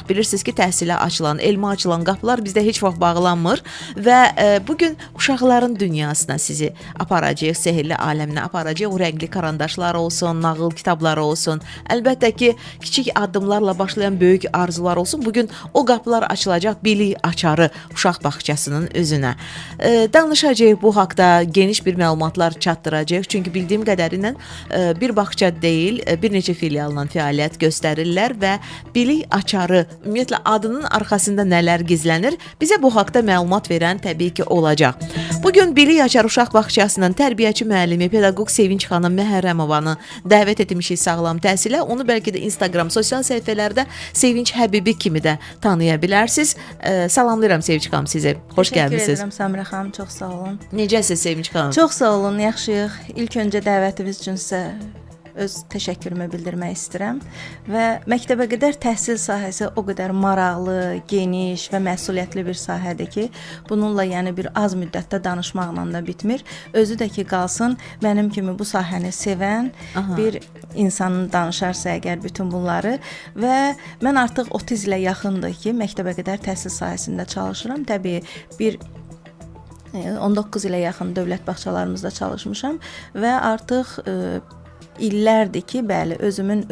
bilirsiniz ki, təhsilə açılan, elmə açılan qapılar bizdə heç vaxt bağlanmır və bugün uşaqların dünyasına sizi aparacağıq, sehrli aləminə aparacağıq. O rəngli karandaşlar olsun, nağıl kitabları olsun, əlbəttə ki, kiçik addımlarla başlayan böyük arzular olsun. Bugün o qapılar açılacaq bilik açarı uşaq bağçasının üzünə. Danışacağıq bu haqda, geniş bir məlumatlar çatdıracağıq. Çünki bildiyim qədərilə bir bağça deyil, bir neçə filialla fəaliyyət göstərirlər və bilik açarı, ümumiyyətlə adının arxasında nələr gizlənir, bizə bu haqda məlumat verən təbii ki olacaq. Bugün bilik açar uşaq bağçasının tərbiyəçi müəllimi, pedaqoq Sevinç xanım Məhərrəmovanı dəvət etmişik sağlam təhsilə. Onu bəlkə də Instagram sosial səhifələrdə Sevinç Həbibi kimi də tanıya bilərsiniz. Salamlayıram Sevinç xanım sizi. Xoş gəlmisiniz. Təşəkkür edirəm Səmirə xanım, çox sağ olun. Necəsiz Sevinç xanım? Çox sağ olun, yaxşıyıq. İlk öncə dəvətiniz üçün sizə öz təşəkkürümü bildirmək istəyirəm və məktəbəqədər təhsil sahəsi o qədər maraqlı, geniş və məsuliyyətli bir sahədir ki, bununla yəni bir az müddətdə danışmaqla da bitmir. Özü də ki qalsın mənim kimi bu sahəni sevən bir insanın danışarsa əgər bütün bunları və mən artıq 30 ilə yaxındır ki, məktəbəqədər təhsil sahəsində çalışıram. Təbii bir 19 ilə yaxın dövlət bağçalarımızda çalışmışam və artıq illərdir ki, bəli, özümün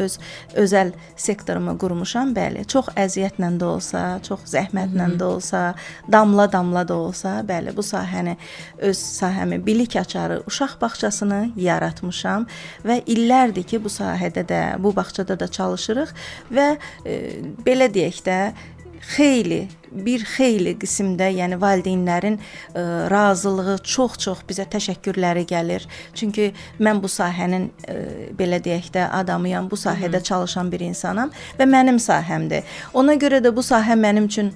özəl sektorumu qurmuşam, bəli. Çox əziyyətlə də olsa, çox zəhmətlə də olsa, damla-damla da olsa, bəli, bu sahəni, öz sahəmi, bilik açarı uşaq bağçasını yaratmışam və illərdir ki, bu sahədə də, bu bağçada da çalışırıq və belə deyək də, bir xeyli qismdə, yəni valideynlərin razılığı çox-çox bizə təşəkkürləri gəlir. Çünki mən bu sahənin belə deyək də adamıyam, bu sahədə çalışan bir insanam və mənim sahəmdir. Ona görə də bu sahə mənim üçün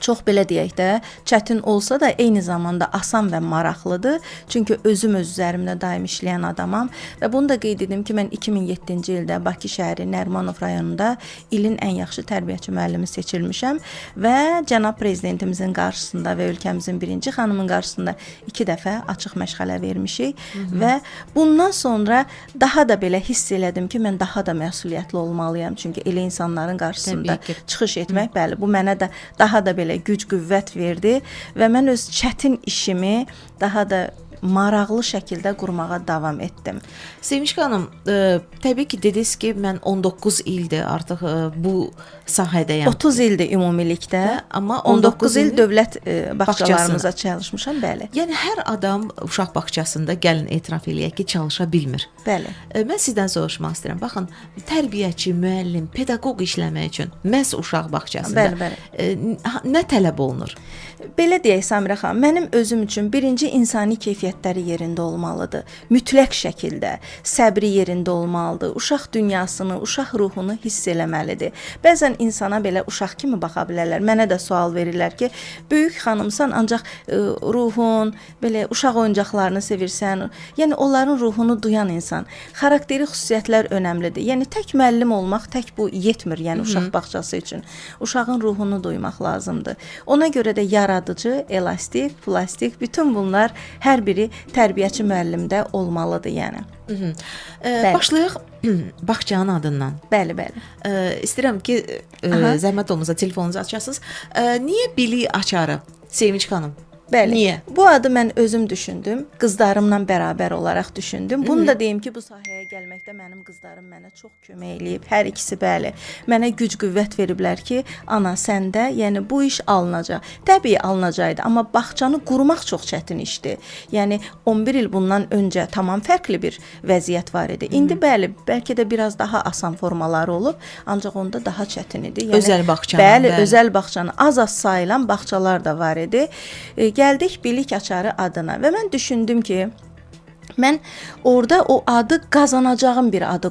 çox belə deyək də çətin olsa da eyni zamanda asan və maraqlıdır. Çünki özüm öz üzərimdə daim işləyən adamam və bunu da qeyd edim ki, mən 2007-ci ildə Bakı şəhəri Nərimanov rayonunda ilin ən yaxşı tərbiyəçi müəllimi seçilmişəm və cənab prezidentimizin qarşısında və ölkəmizin birinci xanımın qarşısında 2 dəfə açıq məşğələ vermişik və bundan sonra daha da belə hiss elədim ki, mən daha da məsuliyyətli olmalıyam. Çünki elə insanların qarşısında çıxış etmək, bəli, bu mənə də daha da belə güc-qüvvət verdi və mən öz çətin işimi daha da maraqlı şəkildə qurmağa davam etdim. Sevinç xanım, təbii ki dediniz ki, mən 19 ildir artıq bu sahədəyəm. 30 ildir ümumilikdə, amma 19 il dövlət bağçalarımıza çalışmışam, bəli. Yəni hər adam uşaq bağçasında gəlin etiraf eləyək ki, çalışa bilmir. Bəli. Mən sizdən soruşmaq istəyirəm. Baxın, tərbiyəçi, müəllim, pedaqoq işləmək üçün məhz uşaq bağçasında nə tələb olunur? Belə deyək Səmirə xanım, mənim özüm üçün birinci insani keyfiyyətləri yerində olmalıdır. Mütləq şəkildə səbri yerində olmalıdır. Uşaq dünyasını, uşaq ruhunu hiss eləməlidir. Bəzən insana belə uşaq kimi baxa bilərlər. Mənə də sual verirlər ki, böyük xanımsan, ancaq ruhun, belə uşaq oyuncaqlarını sevirsən. Yəni onların ruhunu duyan insan. Xarakteri xüsusiyyətlər önəmlidir. Yəni tək müəllim olmaq tək bu yetmir, yəni uşaq bağçası üçün. Uşağın ruhunu duymaq lazımdır. Ona görə də yaradıcı, elastik, plastik, bütün bunlar hər biri tərbiyəçi müəllimdə olmalıdır, yəni. Başlayaq bağçanın adından. Bəli, bəli. İstəyirəm ki, zəhmət olmasa telefonunuzu açasınız. Niyə bilik açarı Sevinç xanım? Bəli. Niyə? Bu adı mən özüm düşündüm. Qızlarımla bərabər olaraq düşündüm. Bunu da deyim ki, bu sahəyə gəlməkdə mənim qızlarım mənə çox kömək eləyib. Hər ikisi bəli. Mənə güc-qüvvət veriblər ki, ana səndə, yəni bu iş alınacaq. Təbii alınacaqdı, amma bağçanı qurmaq çox çətin işdir. Yəni 11 il bundan öncə tamam fərqli bir vəziyyət var idi. İndi bəli, bəlkə də biraz daha asan formaları olub, ancaq onda daha çətin idi. Yəni özəl bağçanın. Bəli, özəl bağçanın az-az sayılan bağçalar da var idi. Gəldik bilik açarı adına və mən düşündüm ki, mən orada o adı qazanacağım bir adı